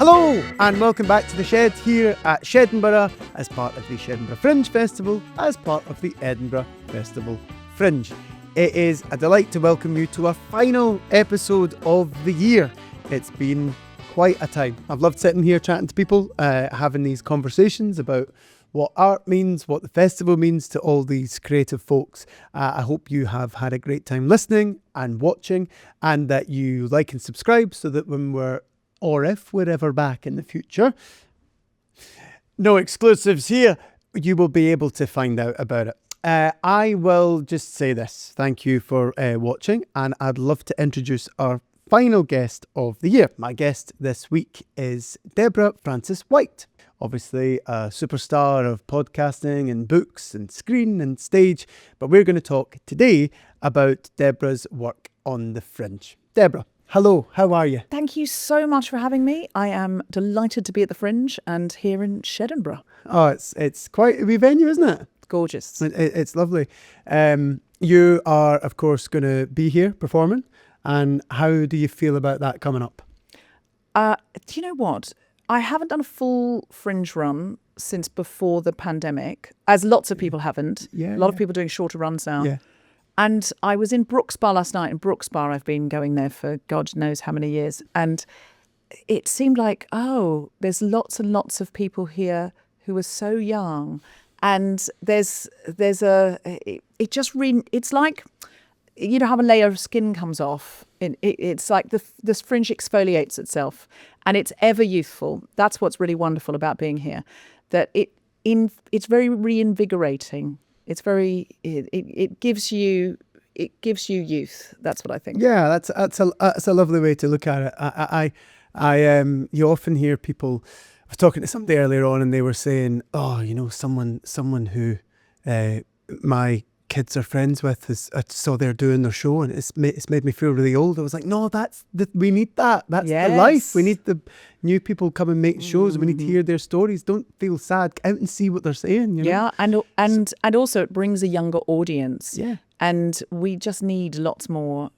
Hello and welcome back to The Shed here at Shedinburgh as part of the Shedinburgh Fringe Festival, as part of the Edinburgh Festival Fringe. It is a delight to welcome you to our final episode of the year. It's been quite a time. I've loved sitting here chatting to people, having these conversations about what art means, what the festival means to all these creative folks. I hope you have had a great time listening and watching, and that you like and subscribe so that when if we're ever back in the future, no exclusives here, you will be able to find out about it. I will just say this. Thank you for watching, and I'd love to introduce our final guest of the year. My guest this week is Deborah Frances-White, obviously a superstar of podcasting and books and screen and stage, but we're going to talk today about Deborah's work on the Fringe. Deborah, hello, how are you? Thank you so much for having me. I am delighted to be at the Fringe and here in Shedinburgh. Oh, it's quite a wee venue, isn't it? Gorgeous. It's lovely. You are, of course, going to be here performing. And how do you feel about that coming up? Do you know what? I haven't done a full Fringe run since before the pandemic, as lots of people haven't. A lot of people doing shorter runs now. Yeah. And I was in Brooks Bar last night. In Brooks Bar, I've been going there for God knows how many years. And it seemed like, oh, there's lots and lots of people here who are so young. And it's like, you know how a layer of skin comes off. It's like the Fringe exfoliates itself, and it's ever youthful. That's what's really wonderful about being here. That it's very reinvigorating. It's very it gives you youth. That's what I think. Yeah, that's a lovely way to look at it. I you often hear people. I was talking to somebody earlier on, and they were saying, "Oh, you know, someone who my kids are friends with I saw they're doing their show, and it's made me feel really old." I was like, "No, we need that. That's the life. We need the new people come and make shows. We need to hear their stories. Don't feel sad. Out and see what they're saying." You know? Yeah, and also it brings a younger audience. Yeah, and we just need lots more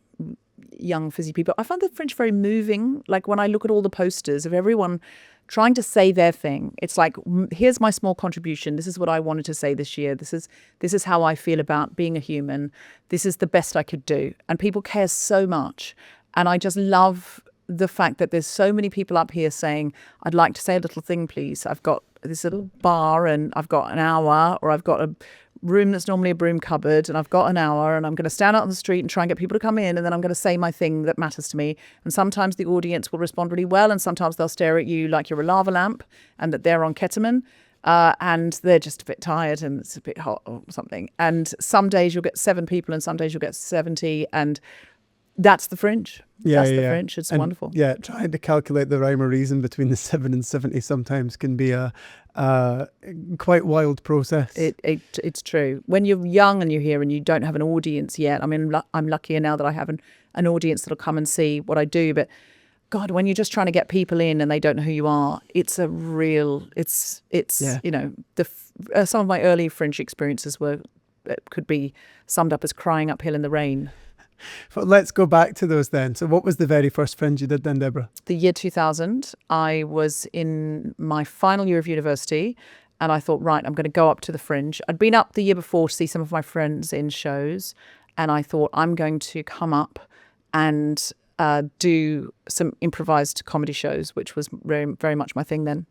young fizzy people. I find the Fringe very moving. Like when I look at all the posters of everyone trying to say their thing, it's like, here's my small contribution. This is what I wanted to say this year. This is how I feel about being a human. This is the best I could do. And people care so much. And I just love the fact that there's so many people up here saying, I'd like to say a little thing, please. I've got this little bar and I've got an hour, or I've got a room that's normally a broom cupboard and I've got an hour, and I'm going to stand out on the street and try and get people to come in, and then I'm going to say my thing that matters to me. And sometimes the audience will respond really well, and sometimes they'll stare at you like you're a lava lamp and that they're on ketamine, and they're just a bit tired and it's a bit hot or something. And some days you'll get 7 people and some days you'll get 70, and that's the Fringe. That's the Fringe. It's wonderful. Yeah, trying to calculate the rhyme or reason between the 7 and 70 sometimes can be a quite wild process. It's true. When you're young and you're here and you don't have an audience yet, I mean, I'm luckier now that I have an audience that'll come and see what I do. But God, when you're just trying to get people in and they don't know who you are, it's a real, you know, some of my early Fringe experiences could be summed up as crying uphill in the rain. Well, let's go back to those then. So what was the very first Fringe you did then, Deborah? The year 2000. I was in my final year of university and I thought, right, I'm going to go up to the Fringe. I'd been up the year before to see some of my friends in shows, and I thought, I'm going to come up and do some improvised comedy shows, which was very, very much my thing then.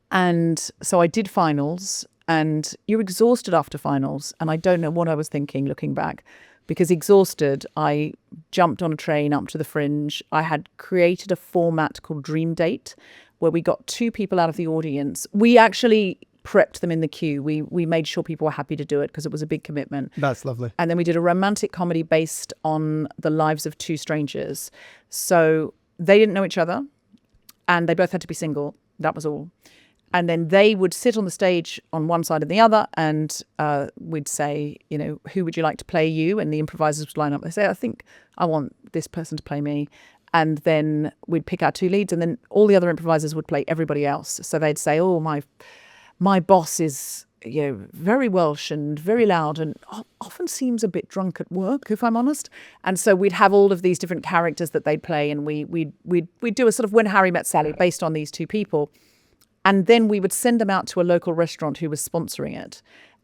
And so I did finals, and you're exhausted after finals, and I don't know what I was thinking looking back. Because exhausted, I jumped on a train up to the Fringe. I had created a format called Dream Date, where we got 2 people out of the audience. We actually prepped them in the queue. We made sure people were happy to do it because it was a big commitment. That's lovely. And then we did a romantic comedy based on the lives of 2 strangers. So they didn't know each other, and they both had to be single. That was all. And then they would sit on the stage on one side and the other, and we'd say, you know, who would you like to play you? And the improvisers would line up. They say, I think I want this person to play me. And then we'd pick our 2 leads, and then all the other improvisers would play everybody else. So they'd say, oh, my boss is very Welsh and very loud, and often seems a bit drunk at work, if I'm honest. And so we'd have all of these different characters that they'd play, and we'd do a sort of When Harry Met Sally based on these two people. And then we would send them out to a local restaurant who was sponsoring it.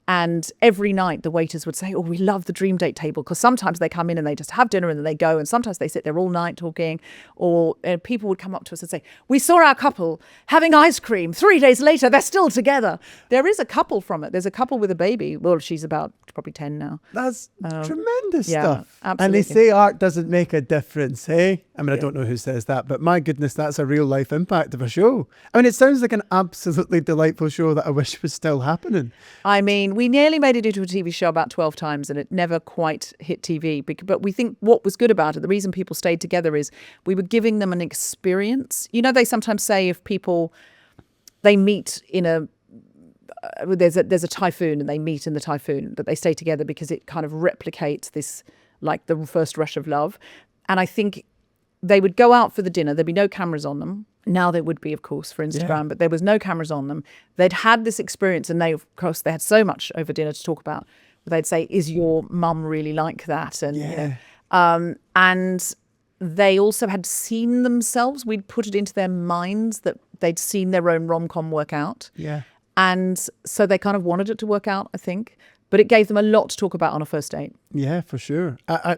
And every night the waiters would say, oh, we love the dream date table, because sometimes they come in and they just have dinner and then they go, and sometimes they sit there all night talking, or people would come up to us and say, we saw our couple having ice cream. 3 days later, they're still together. There is a couple from it. There's a couple with a baby. Well, she's about probably 10 now. That's tremendous stuff. Absolutely. And they say art doesn't make a difference, hey? I mean, I don't know who says that, but my goodness, that's a real life impact of a show. I mean, it sounds like an absolutely delightful show that I wish was still happening. I mean, we nearly made it into a TV show about 12 times and it never quite hit TV. But we think what was good about it, the reason people stayed together, is we were giving them an experience. You know, they sometimes say if people, they meet in there's a typhoon and they meet in the typhoon, but they stay together because it kind of replicates this, like the first rush of love. And I think they would go out for the dinner. There'd be no cameras on them. Now there would be, of course, for Instagram, but there was no cameras on them. They'd had this experience, and of course, they had so much over dinner to talk about. They'd say, is your mum really like that? And, and they also had seen themselves. We'd put it into their minds that they'd seen their own rom-com work out. Yeah. And so they kind of wanted it to work out, I think. But it gave them a lot to talk about on a first date. Yeah, for sure. I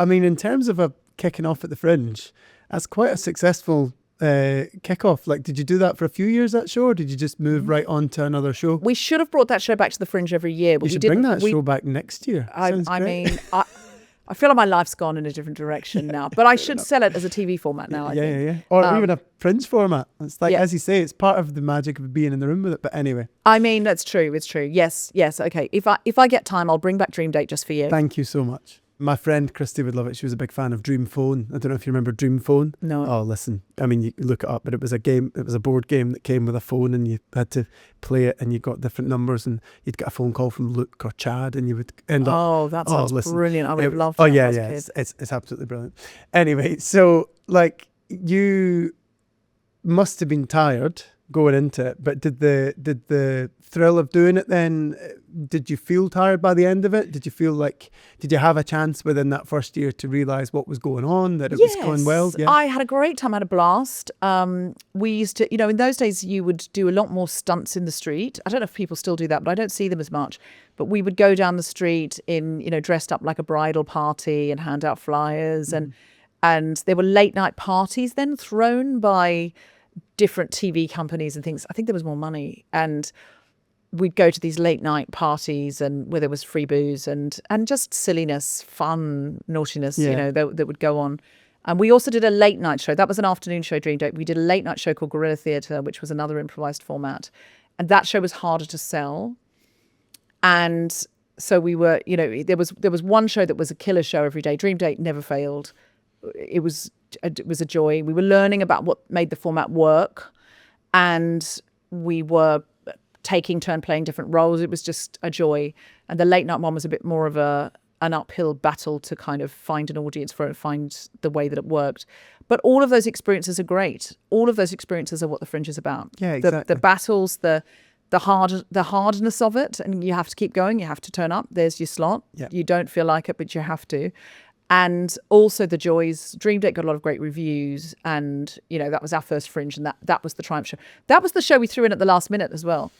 mean, in terms of a kicking off at the Fringe, that's quite a successful kick-off. Like, did you do that for a few years, that show, or did you just move right on to another show? We should have brought that show back to the Fringe every year. But we should bring that show back next year. I mean, I feel like my life's gone in a different direction now. But I should sell it as a TV format now, I think. Yeah. Or even a Fringe format. It's like, as you say, it's part of the magic of being in the room with it. But anyway. I mean, that's true. It's true. Yes. Okay. If I get time, I'll bring back Dream Date just for you. Thank you so much. My friend Christy would love it. She was a big fan of Dream Phone. I don't know if you remember Dream Phone. No. Oh, listen. I mean, you look it up, but it was a game. It was a board game that came with a phone, and you had to play it, and you got different numbers, and you'd get a phone call from Luke or Chad, and you would end up. Oh, that sounds brilliant. I would have loved that. Oh yeah. It's absolutely brilliant. Anyway, so like you must have been tired going into it, but did the thrill of doing it then, did you feel tired by the end of it? Did you have a chance within that first year to realise what was going on, that it was going well? Yeah, I had a great time. I had a blast. We used to, in those days you would do a lot more stunts in the street. I don't know if people still do that, but I don't see them as much. But we would go down the street in, dressed up like a bridal party and hand out flyers. And there were late night parties then thrown by different TV companies and things. I think there was more money, and we'd go to these late night parties and where there was free booze and just silliness, fun, naughtiness, that would go on. And we also did a late night show. That was an afternoon show, Dream Date. We did a late night show called Guerrilla Theatre, which was another improvised format. And that show was harder to sell. And so we were, there was one show that was a killer show every day. Dream Date never failed. It was a joy. We were learning about what made the format work, and we were taking turn playing different roles. It was just a joy. And the late night one was a bit more of an uphill battle to kind of find an audience for it, find the way that it worked. But all of those experiences are great. All of those experiences are what the Fringe is about. Yeah, exactly. The battles, the hardness of it, and you have to keep going. You have to turn up. There's your slot. Yeah. You don't feel like it, but you have to. And also the joys. Dream Date got a lot of great reviews, and that was our first Fringe, and that was the triumph show. That was the show we threw in at the last minute as well.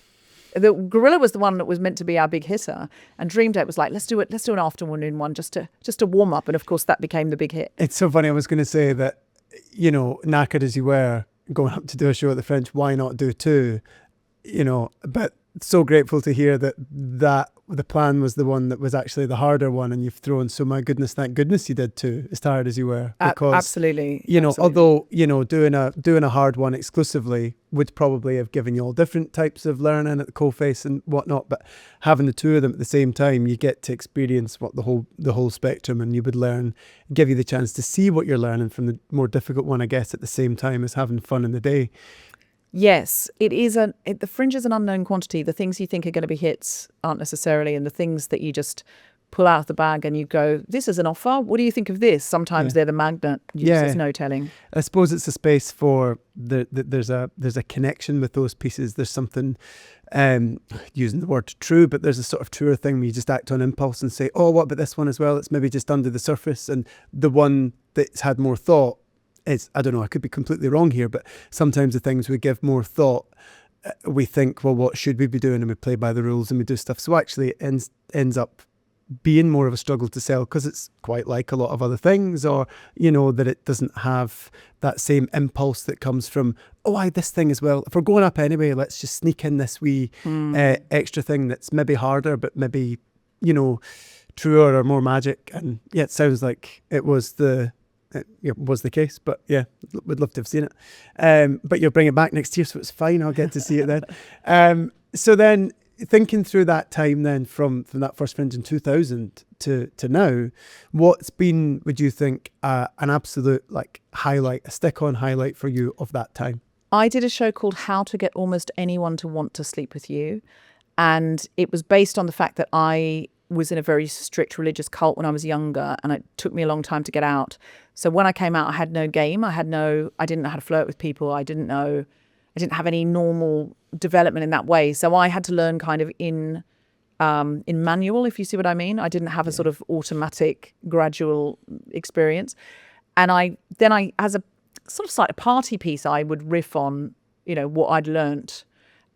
The Gorilla was the one that was meant to be our big hitter, and Dream Date was like, let's do an afternoon one just to warm up, and of course that became the big hit. It's so funny. I was going to say that, knackered as you were going up to do a show at the Fringe, why not do two? But so grateful to hear that the plan was the one that was actually the harder one, and you've thrown. So my goodness, thank goodness you did too, as tired as you were. Because absolutely. Although doing a hard one exclusively would probably have given you all different types of learning at the coalface and whatnot. But having the two of them at the same time, you get to experience what the whole spectrum, and you would give you the chance to see what you're learning from the more difficult one, I guess, at the same time as having fun in the day. Yes, it is. The Fringe is an unknown quantity. The things you think are going to be hits aren't necessarily, and the things that you just pull out of the bag and you go, this is an offer. What do you think of this? Sometimes they're the magnet. There's no telling. I suppose it's a space for there's a connection with those pieces. There's something, using the word true, but there's a sort of truer thing where you just act on impulse and say, oh, what about this one as well? It's maybe just under the surface. And the one that's had more thought is, I don't know, I could be completely wrong here, but sometimes the things we give more thought, we think, well, what should we be doing? And we play by the rules and we do stuff. So actually it ends up being more of a struggle to sell because it's quite like a lot of other things, or, you know, that it doesn't have that same impulse that comes from, this thing as well. If we're going up anyway, let's just sneak in this wee extra thing that's maybe harder, but maybe, you know, truer or more magic. And yeah, it sounds like it was the case, but yeah, would love to have seen it. But you'll bring it back next year, so it's fine. I'll get to see it then. So then, thinking through that time then from that first Fringe in 2000 to now, what's been, would you think, an absolute highlight, a stick-on highlight for you of that time? I did a show called How to Get Almost Anyone to Want to Sleep With You. And it was based on the fact that I was in a very strict religious cult when I was younger, and it took me a long time to get out. So when I came out, I had no game. I didn't know how to flirt with people. I didn't have any normal development in that way. So I had to learn kind of in manual, if you see what I mean. I didn't have a sort of automatic, gradual experience. And I, as a sort of like a party piece, I would riff on, you know, what I'd learnt.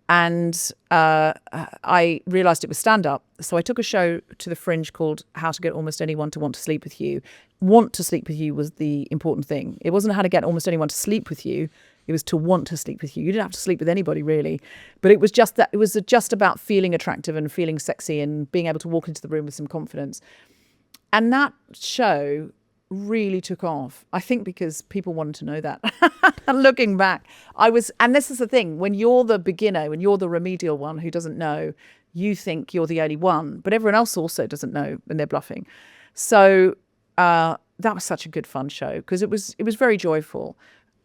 And I realised it was stand-up. So I took a show to the Fringe called How to Get Almost Anyone to Want to Sleep With You. Want to sleep with you was the important thing. It wasn't how to get almost anyone to sleep with you. It was to want to sleep with you. You didn't have to sleep with anybody, really. But it was just that. It was just about feeling attractive and feeling sexy and being able to walk into the room with some confidence. And that show really took off, I think, because people wanted to know that. And looking back, and this is the thing, when you're the beginner, when you're the remedial one who doesn't know, you think you're the only one, but everyone else also doesn't know and they're bluffing. So that was such a good fun show because it was very joyful.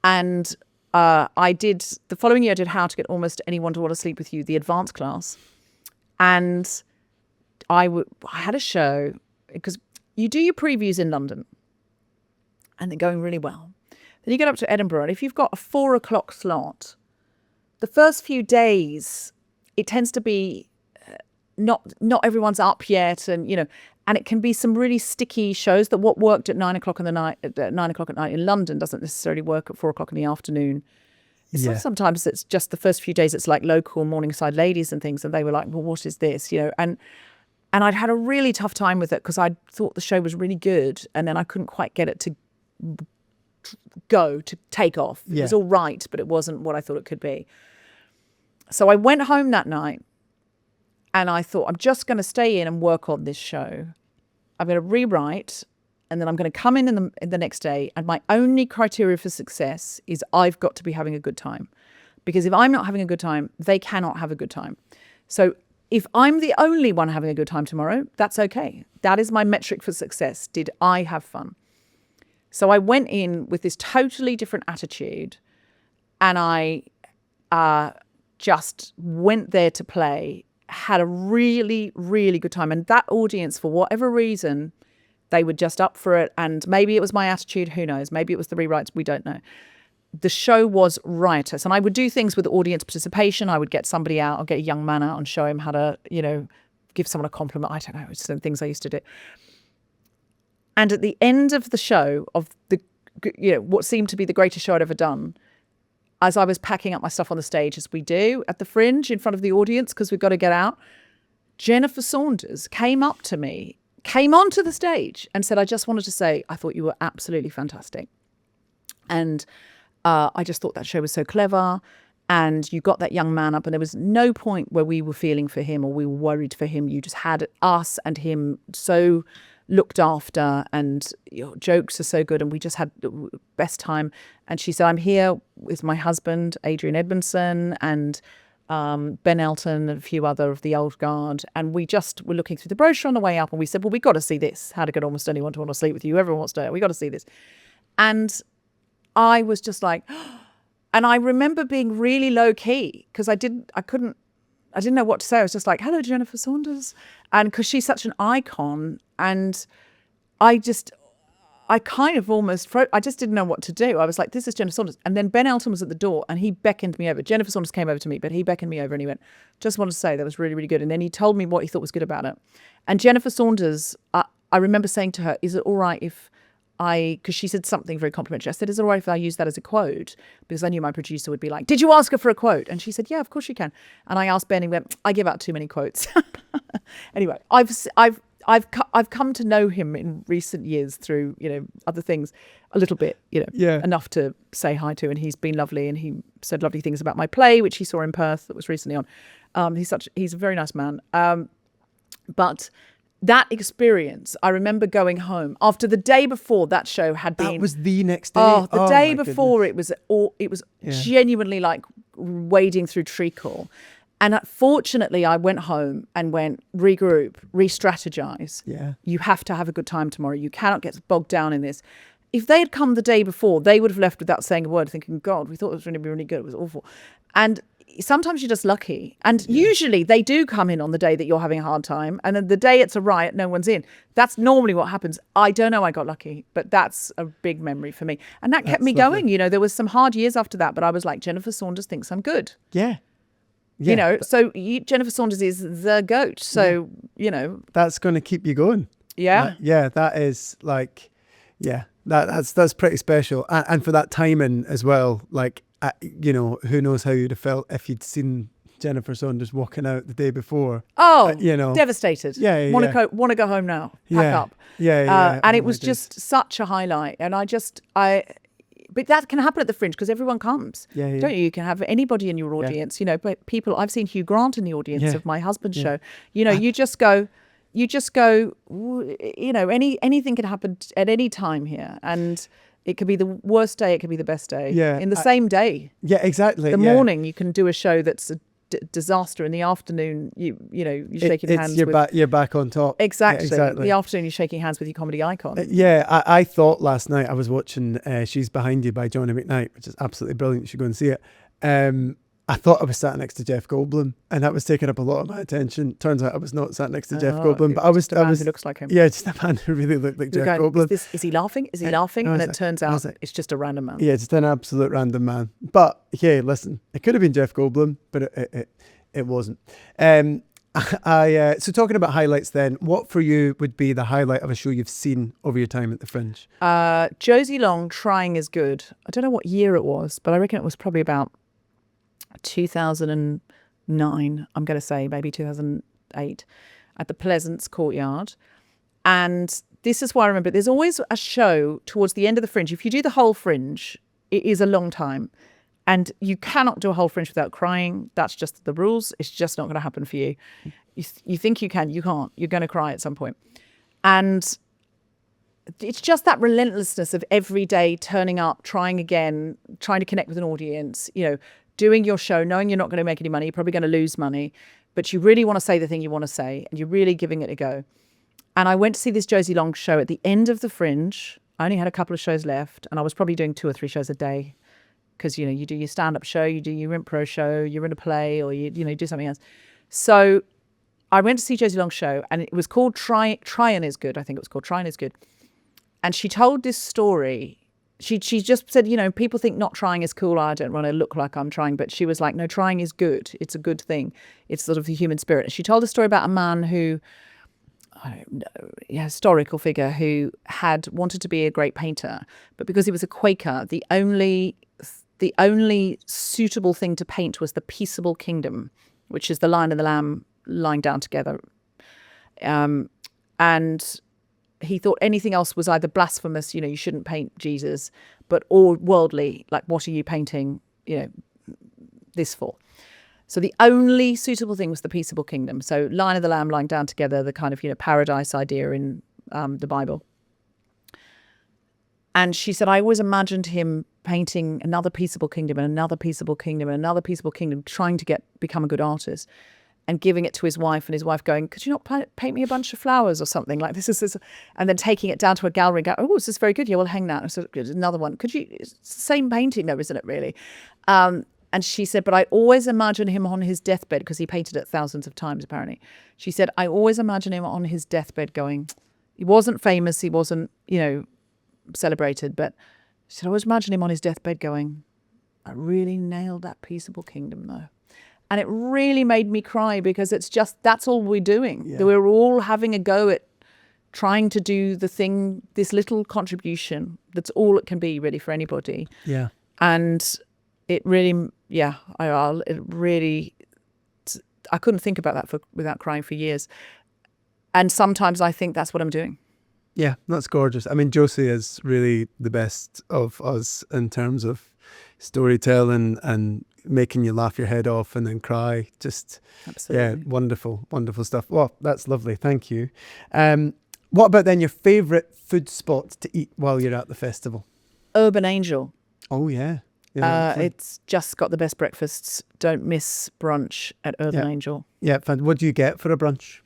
And I did, the following year, I did How to Get Almost Anyone to Want to Sleep With You, the advanced class. And I had a show, because you do your previews in London and they're going really well. Then you get up to Edinburgh, and if you've got a 4:00 slot, the first few days, it tends to be not everyone's up yet, and, you know, and it can be some really sticky shows that what worked at 9:00 at night in London doesn't necessarily work at 4:00 in the afternoon. Sometimes it's just the first few days, it's like local Morningside ladies and things, and they were like, well, what is this? You know, and I'd had a really tough time with it because I thought the show was really good, and then I couldn't quite get it to take off. It was all right, but it wasn't what I thought it could be. So I went home that night and I thought, I'm just going to stay in and work on this show. I'm going to rewrite, and then I'm going to come in the next day, and my only criteria for success is I've got to be having a good time. Because if I'm not having a good time, they cannot have a good time. So if I'm the only one having a good time tomorrow, that's okay. That is my metric for success. Did I have fun? So I went in with this totally different attitude, and I just went there to play, had a really, really good time. And that audience, for whatever reason, they were just up for it. And maybe it was my attitude, who knows? Maybe it was the rewrites, we don't know. The show was riotous. And I would do things with audience participation. I would get somebody out, or get a young man out and show him how to, you know, give someone a compliment. I don't know, it's some things I used to do. And at the end of the show, of the, you know, what seemed to be the greatest show I'd ever done, as I was packing up my stuff on the stage, as we do at the Fringe in front of the audience, because we've got to get out, Jennifer Saunders came up to me, came onto the stage and said, I just wanted to say, I thought you were absolutely fantastic. And I just thought that show was so clever. And you got that young man up, and there was no point where we were feeling for him or we were worried for him. You just had us and him so looked after, and your jokes are so good, and we just had the best time. And she said, I'm here with my husband, Adrian Edmondson, and Ben Elton and a few other of the old guard. And we just were looking through the brochure on the way up, and we said, well, we got to see this. How to Get Almost Anyone to Want to Sleep With You. Everyone wants to. We got to see this. And I was just like, and I remember being really low key because I couldn't didn't know what to say. I was just like, hello, Jennifer Saunders. And because she's such an icon, and I kind of almost I just didn't know what to do. I was like, this is Jennifer Saunders. And then Ben Elton was at the door and he beckoned me over. Jennifer Saunders came over to me, but he beckoned me over and he went, just wanted to say that was really, really good. And then he told me what he thought was good about it. And Jennifer Saunders, I remember saying to her, is it all right if because she said something very complimentary. I said, is it all right if I use that as a quote? Because I knew my producer would be like, did you ask her for a quote? And she said, yeah, of course you can. And I asked Ben, he went, I give out too many quotes. Anyway, I've come to know him in recent years through, other things a little bit, enough to say hi to. And he's been lovely. And he said lovely things about my play, which he saw in Perth that was recently on. He's a very nice man. But that experience, I remember going home after the day before that show had been. That was the next day. Oh, the day before goodness. it was genuinely like wading through treacle. And fortunately, I went home and went, regroup, re-strategize. Yeah. You have to have a good time tomorrow. You cannot get bogged down in this. If they had come the day before, they would have left without saying a word, thinking, God, we thought it was going to be really good. It was awful. And sometimes you're just lucky. And usually they do come in on the day that you're having a hard time. And then the day it's a riot, no one's in. That's normally what happens. I don't know, I got lucky, but that's a big memory for me. And that kept me going. There was some hard years after that, but I was like, Jennifer Saunders thinks I'm good. Yeah. So Jennifer Saunders is the goat. So, That's going to keep you going. Yeah. That is like, that's pretty special. And for that timing as well, like, who knows how you'd have felt if you'd seen Jennifer Saunders walking out the day before. Oh, devastated. Yeah. Want to go home now. Pack up. Yeah. And it was just such a highlight. And but that can happen at the Fringe because everyone comes. Yeah. Don't you? You can have anybody in your audience, but people, I've seen Hugh Grant in the audience of my husband's show. You just go, anything can happen at any time here. And it could be the worst day, it could be the best day. Yeah. In the same day. Yeah, exactly. The morning you can do a show that's a disaster. In the afternoon, you're shaking hands with... You're back on top. Exactly. Yeah, exactly. The afternoon, you're shaking hands with your comedy icon. I thought last night I was watching She's Behind You by Johnny McNair, which is absolutely brilliant. You should go and see it. I thought I was sat next to Jeff Goldblum, and that was taking up a lot of my attention. Turns out I was not sat next to Jeff Goldblum, but I was. Who looks like him. Yeah, just a man who really looked like Jeff Goldblum. Is he laughing? Is he laughing? And it turns out it's just a random man. Yeah, just an absolute random man. But yeah, listen, it could have been Jeff Goldblum, but it wasn't. So talking about highlights then, what for you would be the highlight of a show you've seen over your time at the Fringe? Josie Long, Trying is Good. I don't know what year it was, but I reckon it was probably about 2009, I'm going to say, maybe 2008, at the Pleasance Courtyard. And this is why I remember it. There's always a show towards the end of the Fringe. If you do the whole Fringe, it is a long time. And you cannot do a whole Fringe without crying. That's just the rules. It's just not going to happen for you. You think you can, you can't. You're going to cry at some point. And it's just that relentlessness of every day turning up, trying again, trying to connect with an audience, doing your show, knowing you're not going to make any money, you're probably going to lose money, but you really want to say the thing you want to say and you're really giving it a go. And I went to see this Josie Long show at the end of the Fringe. I only had a couple of shows left and I was probably doing 2 or 3 shows a day because, you do your stand-up show, you do your improv show, you're in a play or you do something else. So I went to see Josie Long's show and it was called Trying is Good. I think it was called Trying is Good. And she told this story. She just said, people think not trying is cool. I don't want to look like I'm trying. But she was like, no, trying is good. It's a good thing. It's sort of the human spirit. And she told a story about a man who, I don't know, a historical figure who had wanted to be a great painter. But because he was a Quaker, the only suitable thing to paint was the peaceable kingdom, which is the Lion and the Lamb lying down together. And he thought anything else was either blasphemous, you shouldn't paint Jesus, or worldly, like what are you painting, this for? So the only suitable thing was the peaceable kingdom. So Lion and the Lamb lying down together, the kind of, paradise idea in the Bible. And she said, I always imagined him painting another peaceable kingdom and another peaceable kingdom and another peaceable kingdom, trying to become a good artist. And giving it to his wife, and his wife going, could you not paint me a bunch of flowers or something like this? And then taking it down to a gallery and go, oh, this is very good. Yeah, we'll hang that. So another one. Could you? It's the same painting, though, isn't it? Really. And And she said, but I always imagine him on his deathbed, because he painted it thousands of times, apparently. She said, I always imagine him on his deathbed going, he wasn't famous, he wasn't, celebrated, but she said, I always imagine him on his deathbed going, I really nailed that Peaceable Kingdom, though. And it really made me cry, because it's just, that's all we're doing. Yeah. We're all having a go at trying to do the thing, this little contribution. That's all it can be, really, for anybody. Yeah. And it really, I couldn't think about that without crying for years. And sometimes I think that's what I'm doing. Yeah, that's gorgeous. I mean, Josie is really the best of us in terms of storytelling and making you laugh your head off and then cry. Just, Absolutely. Yeah, wonderful, wonderful stuff. Well, that's lovely. Thank you. What about then your favourite food spot to eat while you're at the festival? Urban Angel. Oh, yeah. It's just got the best breakfasts. Don't miss brunch at Urban Angel. Yeah, what do you get for a brunch?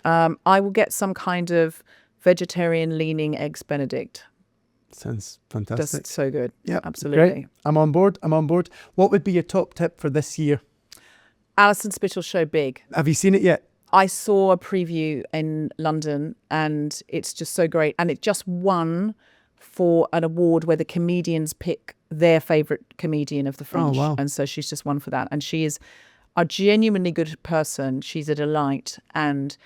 I will get some kind of vegetarian leaning eggs Benedict. Sounds fantastic. Just so good. Yeah, absolutely. Great. I'm on board. What would be your top tip for this year? Alison Spittle's show Big. Have you seen it yet? I saw a preview in London and it's just so great. And it just won for an award where the comedians pick their favourite comedian of the Fringe. Oh, wow. And so she's just won for that. And she is a genuinely good person. She's a delight. And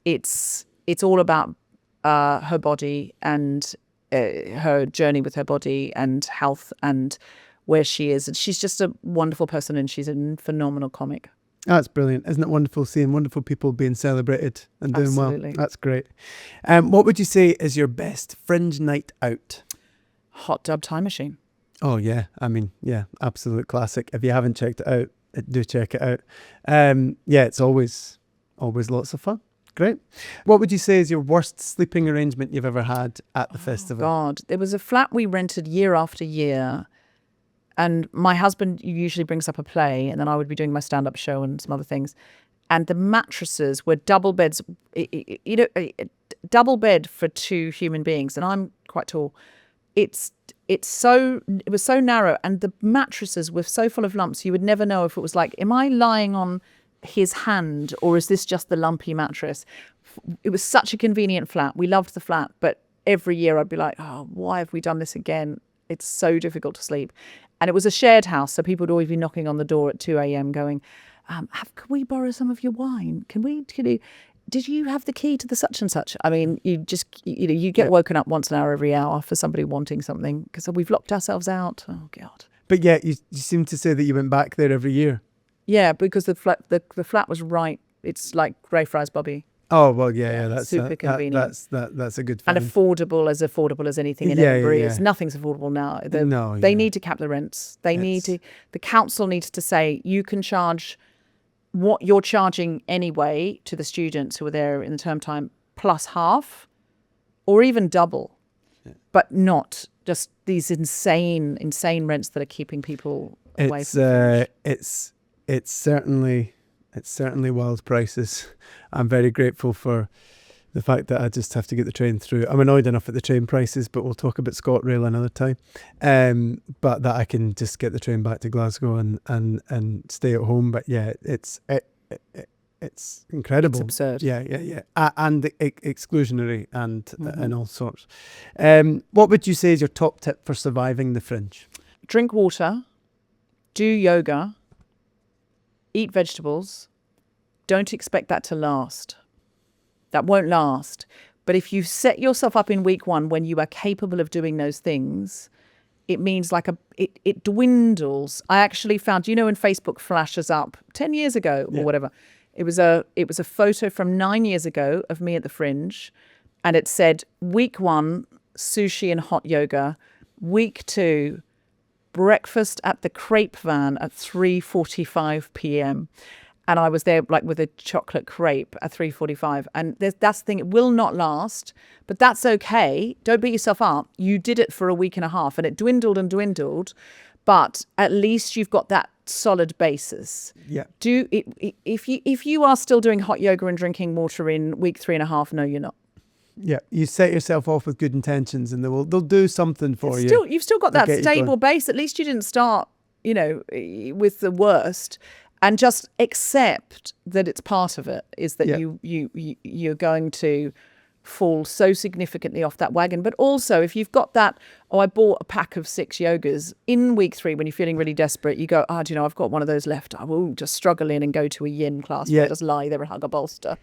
it's all about her body and her journey with her body and health and where she is. And she's just a wonderful person and she's a phenomenal comic. That's brilliant. Isn't it wonderful seeing wonderful people being celebrated and doing Absolutely. well? That's great. What would you say is your best Fringe night out? Hot Tub Time Machine. Oh, yeah. I mean, yeah, absolute classic. If you haven't checked it out, do check it out. Yeah, it's always lots of fun. Great. What would you say is your worst sleeping arrangement you've ever had at the festival? God, there was a flat we rented year after year. And my husband usually brings up a play and then I would be doing my stand-up show and some other things. And the mattresses were double beds, double bed for two human beings. And I'm quite tall. It was so narrow and the mattresses were so full of lumps. You would never know if it was like, am I lying on his hand or is this just the lumpy mattress? It was such a convenient flat. We loved the flat, but every year I'd be like, oh, why have we done this again? It's so difficult to sleep. And it was a shared house, so people would always be knocking on the door at 2 a.m. going, can we borrow some of your wine? Did you have the key to the such and such? I mean, you get woken up once an hour every hour for somebody wanting something because we've locked ourselves out. Oh, God. But yeah, you seem to say that you went back there every year. Yeah, because the flat was right. It's like Greyfriars Bobby. Oh, well, yeah, that's super convenient. That's a good find. And affordable as anything in Edinburgh is. Nothing's affordable now. They need to cap the rents. The council needs to say, you can charge what you're charging anyway to the students who are there in the term time plus half or even double, but not just these insane rents that are keeping people away from It's certainly wild prices. I'm very grateful for the fact that I just have to get the train through. I'm annoyed enough at the train prices, but we'll talk about ScotRail another time. But that I can just get the train back to Glasgow and stay at home. But yeah, it's incredible. It's absurd. Yeah. And exclusionary and all sorts. What would you say is your top tip for surviving the Fringe? Drink water, do yoga, eat vegetables. Don't expect that to last. That won't last. But if you set yourself up in week one when you are capable of doing those things, it means it dwindles. I actually found, when Facebook flashes up 10 years ago or whatever, it was a photo from 9 years ago of me at the Fringe, and it said week 1, sushi and hot yoga, week 2, breakfast at the crepe van at 3:45 p.m. And I was there with a chocolate crepe at 3:45. And that's the thing, it will not last, but that's okay. Don't beat yourself up. You did it for a week and a half and it dwindled and dwindled, but at least you've got that solid basis. Yeah. If you are still doing hot yoga and drinking water in week 3.5, no, you're not. Yeah, you set yourself off with good intentions and they'll do something for you. You've still got that stable base. At least you didn't start, with the worst, and just accept that it's part of it, is that you're going to fall so significantly off that wagon. But also, if you've got that, I bought a pack of 6 yogas, in week 3 when you're feeling really desperate, you go, I've got one of those left, I will just struggle in and go to a yin class where I just lie there and hug a bolster.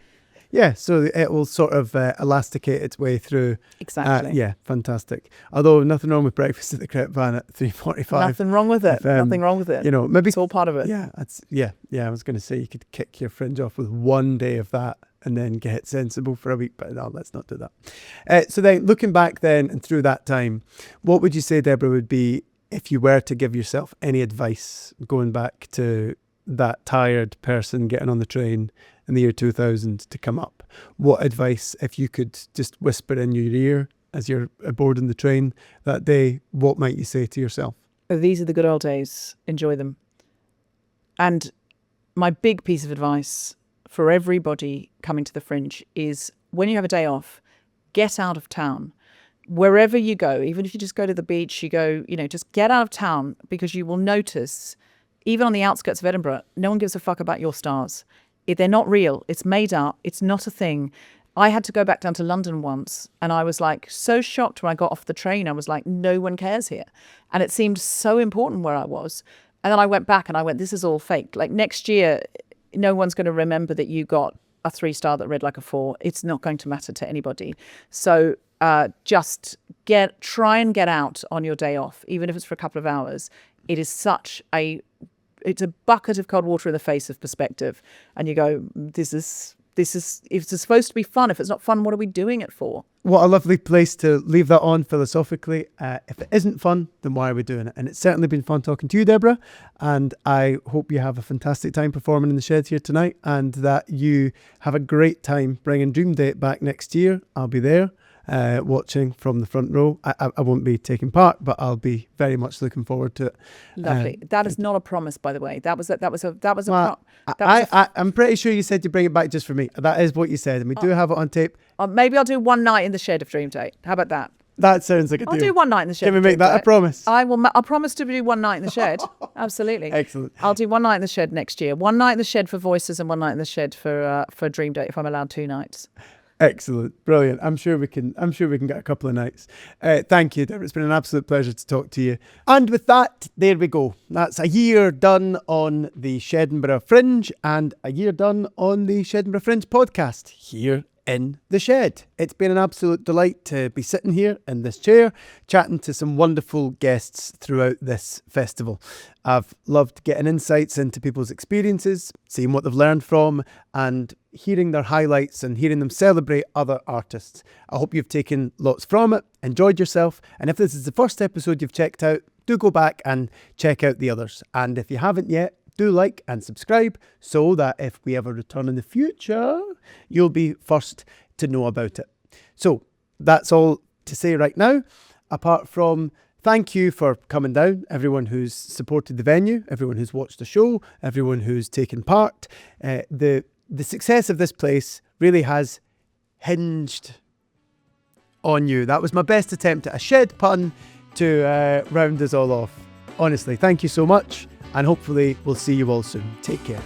Yeah, so it will sort of elasticate its way through. Exactly. Yeah, fantastic. Although nothing wrong with breakfast at the Crep Van at 3:45. Nothing wrong with it. Nothing wrong with it. Maybe it's all part of it. Yeah, I was going to say you could kick your Fringe off with one day of that and then get sensible for a week, but no, let's not do that. So then, looking back then and through that time, what would you say, Deborah, would be, if you were to give yourself any advice going back to that tired person getting on the train in the year 2000 to come up? What advice, if you could just whisper in your ear as you're aboard in the train that day, what might you say to yourself? These are the good old days. Enjoy them. And my big piece of advice for everybody coming to the Fringe is, when you have a day off, get out of town. Wherever you go, even if you just go to the beach, just get out of town, because you will notice, even on the outskirts of Edinburgh, no one gives a fuck about your stars. They're not real. It's made up. It's not a thing. I had to go back down to London once, and I was like so shocked when I got off the train. I was like, no one cares here. And it seemed so important where I was. And then I went back and I went, this is all fake. Like, next year, no one's going to remember that you got a 3-star that read like a 4. It's not going to matter to anybody. So just try and get out on your day off, even if it's for a couple of hours. It is it's a bucket of cold water in the face of perspective. And you go, this is, if it's supposed to be fun, if it's not fun, what are we doing it for? What a lovely place to leave that on philosophically. If it isn't fun, then why are we doing it? And it's certainly been fun talking to you, Deborah. And I hope you have a fantastic time performing in the Shed here tonight, and that you have a great time bringing Dream Date back next year. I'll be there. Watching from the front row. I won't be taking part, but I'll be very much looking forward to it. Lovely. That is not a promise, by the way. I'm pretty sure you said you bring it back just for me. That is what you said, and we do have it on tape. Maybe I'll do one night in the Shed of Dream Date. How about that? That sounds like a deal. I'll do one night in the Shed. Can we make that a promise? I'll promise to do one night in the Shed. Absolutely. Excellent. I'll do one night in the Shed next year. One night in the Shed for Voices and one night in the Shed for Dream Date, if I'm allowed 2 nights. Excellent. Brilliant. I'm sure we can get a couple of nights. Thank you, Deborah. It's been an absolute pleasure to talk to you. And with that, there we go. That's a year done on the Shedinburgh Fringe and a year done on the Shedinburgh Fringe podcast here in the Shed. It's been an absolute delight to be sitting here in this chair, chatting to some wonderful guests throughout this festival. I've loved getting insights into people's experiences, seeing what they've learned from, and hearing their highlights and hearing them celebrate other artists. I hope you've taken lots from it, enjoyed yourself, and if this is the first episode you've checked out, do go back and check out the others. And if you haven't yet, do like and subscribe so that if we ever return in the future, you'll be first to know about it. So that's all to say right now, apart from thank you for coming down, everyone who's supported the venue, everyone who's watched the show, everyone who's taken part. The success of this place really has hinged on you. That was my best attempt at a Shed pun to round us all off. Honestly, thank you so much, and hopefully we'll see you all soon. Take care.